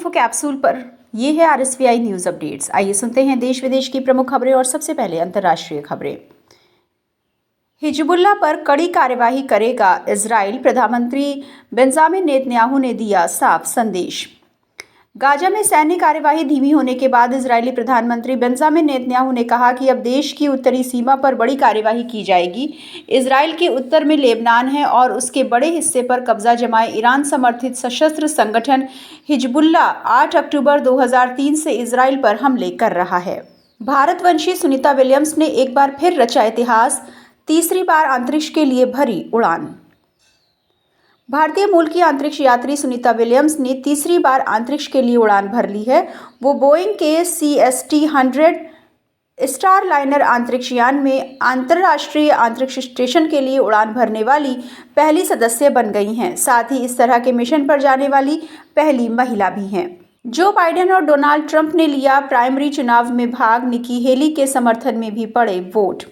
Info capsule पर ये है RSVI न्यूज़ अपडेट्स। आइए सुनते हैं देश विदेश की प्रमुख खबरें और सबसे पहले अंतर्राष्ट्रीय खबरें। हिजबुल्लाह पर कड़ी कार्यवाही करेगा इजराइल, प्रधानमंत्री बेंजामिन नेतन्याहू ने दिया साफ संदेश। गाजा में सैन्य कार्यवाही धीमी होने के बाद इजरायली प्रधानमंत्री बेंजामिन नेतन्याहू ने कहा कि अब देश की उत्तरी सीमा पर बड़ी कार्यवाही की जाएगी। इजराइल के उत्तर में लेबनान है और उसके बड़े हिस्से पर कब्जा जमाए ईरान समर्थित सशस्त्र संगठन हिजबुल्लाह 8 अक्टूबर 2003 से इजराइल पर हमले कर रहा है। भारतवंशी सुनीता विलियम्स ने एक बार फिर रचा इतिहास, तीसरी बार अंतरिक्ष के लिए भरी उड़ान। भारतीय मूल की अंतरिक्ष यात्री सुनीता विलियम्स ने तीसरी बार अंतरिक्ष के लिए उड़ान भर ली है। वो बोइंग के CST-100 स्टारलाइनर अंतरिक्ष यान में अंतर्राष्ट्रीय अंतरिक्ष स्टेशन के लिए उड़ान भरने वाली पहली सदस्य बन गई हैं। साथ ही इस तरह के मिशन पर जाने वाली पहली महिला भी हैं। जो बाइडेन और डोनाल्ड ट्रंप ने लिया प्राइमरी चुनाव में भाग, निकी हेली के समर्थन में भी पड़े वोट।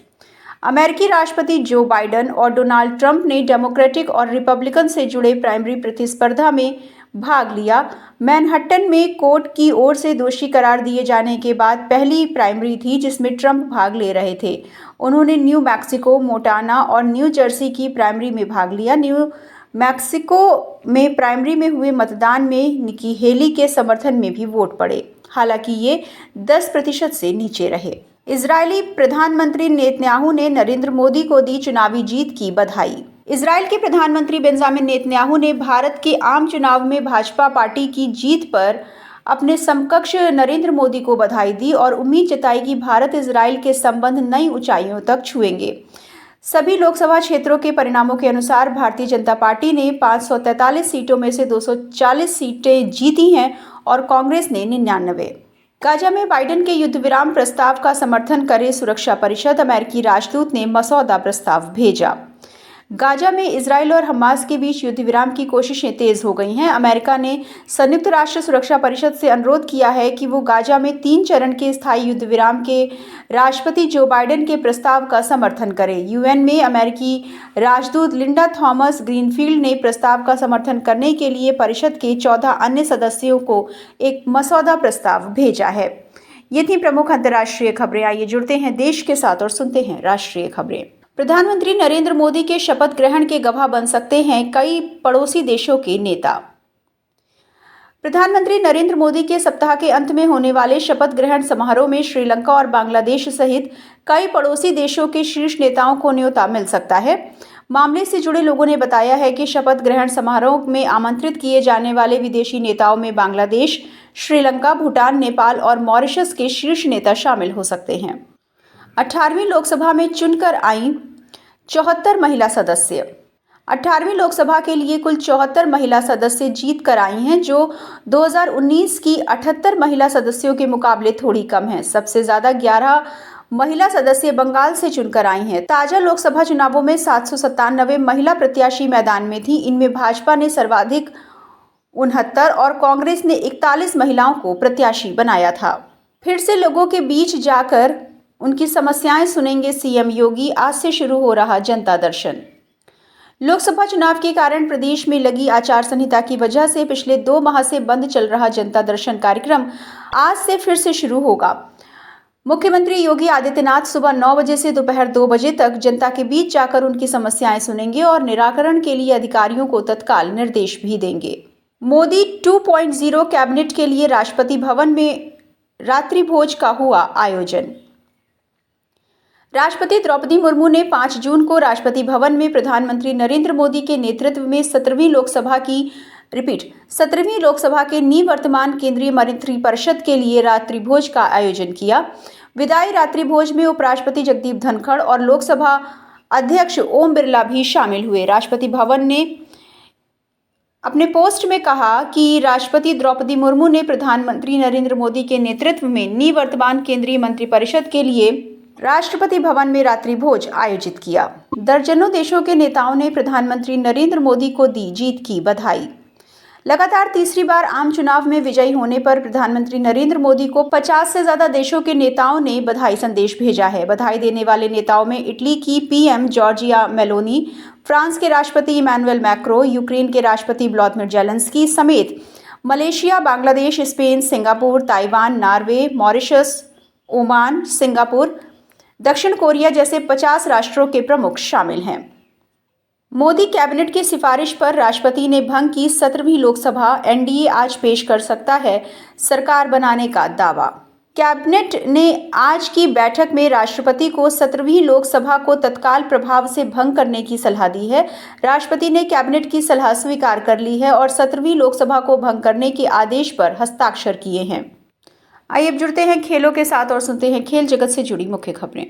अमेरिकी राष्ट्रपति जो बाइडेन और डोनाल्ड ट्रंप ने डेमोक्रेटिक और रिपब्लिकन से जुड़े प्राइमरी प्रतिस्पर्धा में भाग लिया। मैनहट्टन में कोर्ट की ओर से दोषी करार दिए जाने के बाद पहली प्राइमरी थी जिसमें ट्रंप भाग ले रहे थे। उन्होंने न्यू मैक्सिको, मोंटाना और न्यू जर्सी की प्राइमरी में भाग लिया। न्यू मैक्सिको में प्राइमरी में हुए मतदान में निकी हेली के समर्थन में भी वोट पड़े, हालांकि ये 10% से नीचे रहे। इजरायली प्रधानमंत्री नेतन्याहू ने नरेंद्र मोदी को दी चुनावी जीत की बधाई। इजरायल के प्रधानमंत्री बेंजामिन नेतन्याहू ने भारत के आम चुनाव में भाजपा पार्टी की जीत पर अपने समकक्ष नरेंद्र मोदी को बधाई दी और उम्मीद जताई कि भारत इजरायल के संबंध नई ऊंचाइयों तक छुएंगे। सभी लोकसभा क्षेत्रों के परिणामों के अनुसार भारतीय जनता पार्टी ने 543 सीटों में से 240 सीटें जीती हैं और कांग्रेस ने 99। गाजा में बाइडेन के युद्ध विराम प्रस्ताव का समर्थन करे सुरक्षा परिषद, अमेरिकी राजदूत ने मसौदा प्रस्ताव भेजा। गाजा में इजराइल और हमास के बीच युद्ध विराम की कोशिशें तेज हो गई हैं। अमेरिका ने संयुक्त राष्ट्र सुरक्षा परिषद से अनुरोध किया है कि वो गाजा में 3 चरण के स्थायी युद्ध विराम के राष्ट्रपति जो बाइडेन के प्रस्ताव का समर्थन करे। यूएन में अमेरिकी राजदूत लिंडा थॉमस ग्रीनफील्ड ने प्रस्ताव का समर्थन करने के लिए परिषद के 14 अन्य सदस्यों को एक मसौदा प्रस्ताव भेजा है। ये थी प्रमुख अंतर्राष्ट्रीय खबरें। आइए जुड़ते हैं देश के साथ और सुनते हैं राष्ट्रीय खबरें। प्रधानमंत्री नरेंद्र मोदी के शपथ ग्रहण के गवाह बन सकते हैं कई पड़ोसी देशों के नेता। प्रधानमंत्री नरेंद्र मोदी के सप्ताह के अंत में होने वाले शपथ ग्रहण समारोह में श्रीलंका और बांग्लादेश सहित कई पड़ोसी देशों के शीर्ष नेताओं को न्योता मिल सकता है। मामले से जुड़े लोगों ने बताया है कि शपथ ग्रहण समारोह में आमंत्रित किए जाने वाले विदेशी नेताओं में बांग्लादेश, श्रीलंका, भूटान, नेपाल और मॉरिशस के शीर्ष नेता शामिल हो सकते हैं। 18वीं लोकसभा में चुनकर आई 74 महिला सदस्य। 18वीं लोकसभा के लिए कुल 74 महिला सदस्य जीत कर आई हैं, जो 2019 की 78 महिला सदस्यों के मुकाबले थोड़ी कम है। सबसे ज्यादा 11 महिला सदस्य बंगाल से चुनकर आई हैं। ताजा लोकसभा चुनावों में 797 महिला प्रत्याशी मैदान में थी। इनमें भाजपा ने सर्वाधिक 69 और कांग्रेस ने 41 महिलाओं को प्रत्याशी बनाया था। फिर से लोगों के बीच जाकर उनकी समस्याएं सुनेंगे सीएम योगी। आज से शुरू हो रहा जनता दर्शन। लोकसभा चुनाव के कारण प्रदेश में लगी आचार संहिता की वजह से पिछले 2 माह से बंद चल रहा जनता दर्शन कार्यक्रम आज से फिर से शुरू होगा। मुख्यमंत्री योगी आदित्यनाथ सुबह 9 बजे से दोपहर 2 बजे तक जनता के बीच जाकर उनकी समस्याएं सुनेंगे और निराकरण के लिए अधिकारियों को तत्काल निर्देश भी देंगे। मोदी 2.0 कैबिनेट के लिए राष्ट्रपति भवन में रात्रि भोज का हुआ आयोजन। राष्ट्रपति द्रौपदी मुर्मू ने 5 जून को राष्ट्रपति भवन में प्रधानमंत्री नरेंद्र मोदी के नेतृत्व में 17वीं लोकसभा के निवर्तमान केंद्रीय मंत्रिपरिषद के लिए रात्रि भोज का आयोजन किया। विदाई रात्रि भोज में उपराष्ट्रपति जगदीप धनखड़ और लोकसभा अध्यक्ष ओम बिरला भी शामिल हुए। राष्ट्रपति भवन ने अपने पोस्ट में कहा कि राष्ट्रपति द्रौपदी मुर्मू ने प्रधानमंत्री नरेंद्र मोदी के नेतृत्व में निवर्तमान केंद्रीय मंत्रिपरिषद के लिए राष्ट्रपति भवन में रात्रि भोज आयोजित किया। दर्जनों देशों के नेताओं ने प्रधानमंत्री नरेंद्र मोदी को दी जीत की बधाई। लगातार तीसरी बार आम चुनाव में विजयी होने पर प्रधानमंत्री नरेंद्र मोदी को 50 से ज्यादा देशों के नेताओं ने बधाई संदेश भेजा है। बधाई देने वाले नेताओं में इटली की पीएम जॉर्जिया मेलोनी, फ्रांस के राष्ट्रपति इमैनुअल मैक्रों, यूक्रेन के राष्ट्रपति व्लादिमीर ज़ेलेंस्की समेत Malaysia, Bangladesh, Spain, Singapore, Taiwan, Norway, Mauritius, Oman, Singapore, दक्षिण कोरिया जैसे 50 राष्ट्रों के प्रमुख शामिल हैं। मोदी कैबिनेट की सिफारिश पर राष्ट्रपति ने भंग की 17वीं लोकसभा, एनडीए आज पेश कर सकता है सरकार बनाने का दावा। कैबिनेट ने आज की बैठक में राष्ट्रपति को 17वीं लोकसभा को तत्काल प्रभाव से भंग करने की सलाह दी है। राष्ट्रपति ने कैबिनेट की सलाह स्वीकार कर ली है और 17वीं लोकसभा को भंग करने के आदेश पर हस्ताक्षर किए हैं। आइए अब जुड़ते हैं खेलों के साथ और सुनते हैं खेल जगत से जुड़ी मुख्य खबरें।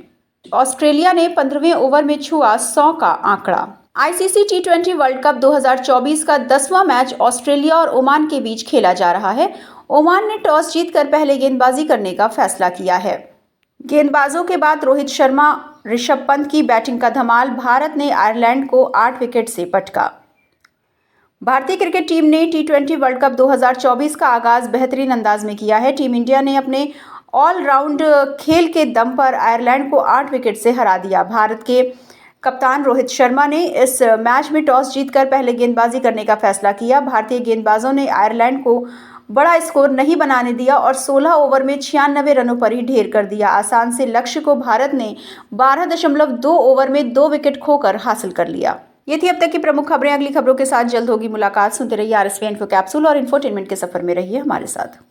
ऑस्ट्रेलिया ने 15वें ओवर में छुआ 100 का आंकड़ा। आईसीसी टी20 वर्ल्ड कप 2024 का 10वां मैच ऑस्ट्रेलिया और ओमान के बीच खेला जा रहा है। ओमान ने टॉस जीतकर पहले गेंदबाजी करने का फैसला किया है। गेंदबाजों के बाद रोहित शर्मा, ऋषभ पंत की बैटिंग का धमाल। भारत ने आयरलैंड को 8 विकेट से पटका। भारतीय क्रिकेट टीम ने टी20 वर्ल्ड कप 2024 का आगाज बेहतरीन अंदाज में किया है। टीम इंडिया ने अपने ऑलराउंड खेल के दम पर आयरलैंड को 8 विकेट से हरा दिया। भारत के कप्तान रोहित शर्मा ने इस मैच में टॉस जीतकर पहले गेंदबाजी करने का फैसला किया। भारतीय गेंदबाजों ने आयरलैंड को बड़ा स्कोर नहीं बनाने दिया और 16 ओवर में 96 रनों पर ही ढेर कर दिया। आसान से लक्ष्य को भारत ने 12.2 ओवर में 2 विकेट खोकर हासिल कर लिया। ये थी अब तक की प्रमुख खबरें। अगली खबरों के साथ जल्द होगी मुलाकात। सुनते रहिए आरएसवी इन्फो कैप्सूल और इंफोटेनमेंट के सफर में रहिए हमारे साथ।